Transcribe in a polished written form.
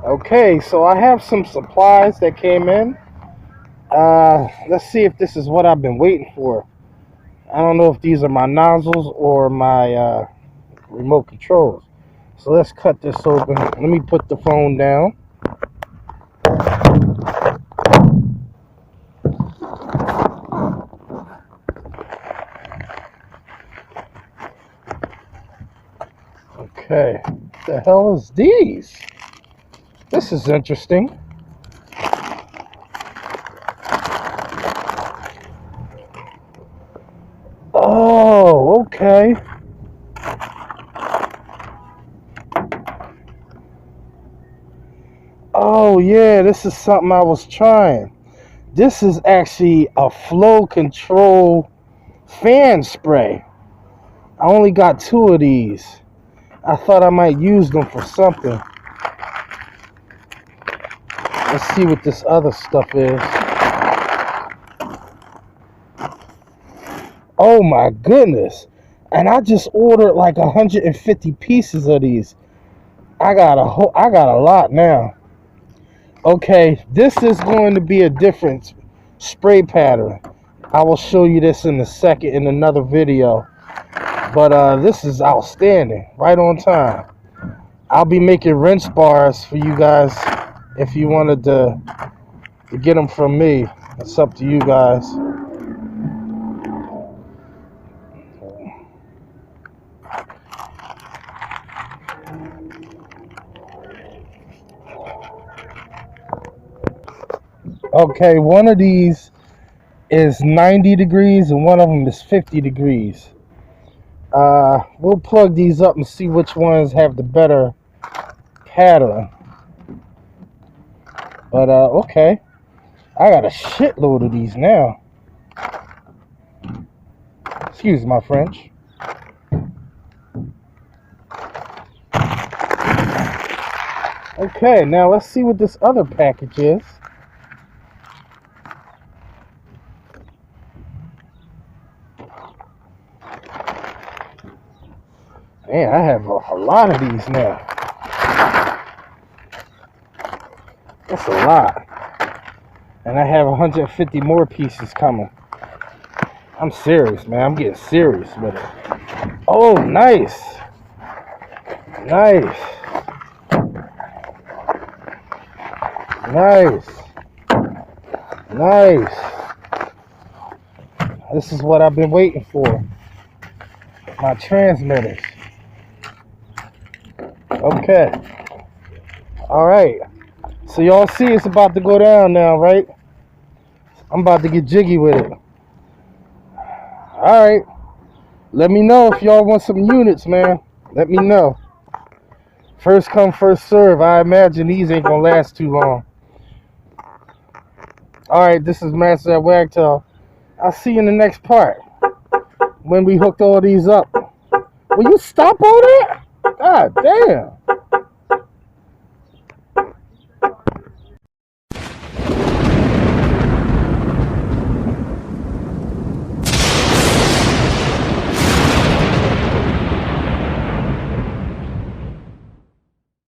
Okay, so I have some supplies that came in. Let's see if this is what I've been waiting for. I don't know if these are my nozzles or my remote controls. So let's cut this open. Let me put the phone down. Okay, what the hell is these? This is interesting. Oh, okay. Oh, yeah, this is something I was trying. This is actually a flow control fan spray. I only got 2 of these. I thought I might use them for something. Let's see what this other stuff is. Oh my goodness. And I just ordered like 150 pieces of these. I got a lot now. Okay, this is going to be a different spray pattern. I will show you this in a second in another video. But this is outstanding. Right on time. I'll be making rinse bars for you guys if you wanted to get them from me. It's up to you guys. Okay, one of these is 90 degrees and one of them is 50 degrees. We'll plug these up and see which ones have the better pattern. But okay, I got a shitload of these now. Excuse my French. Okay, now let's see what this other package is. Man, I have a lot of these now. That's a lot. And I have 150 more pieces coming. I'm serious, man. I'm getting serious with it. Oh, nice. Nice. Nice. Nice. This is what I've been waiting for. My transmitters. Okay. Alright. So y'all see it's about to go down now, right? I'm about to get jiggy with it. Alright. Let me know if y'all want some units, man. Let me know. First come, first serve. I imagine these ain't gonna last too long. Alright, this is Master at Wagtail. I'll see you in the next part. When we hooked all these up. Will you stop all that? God damn.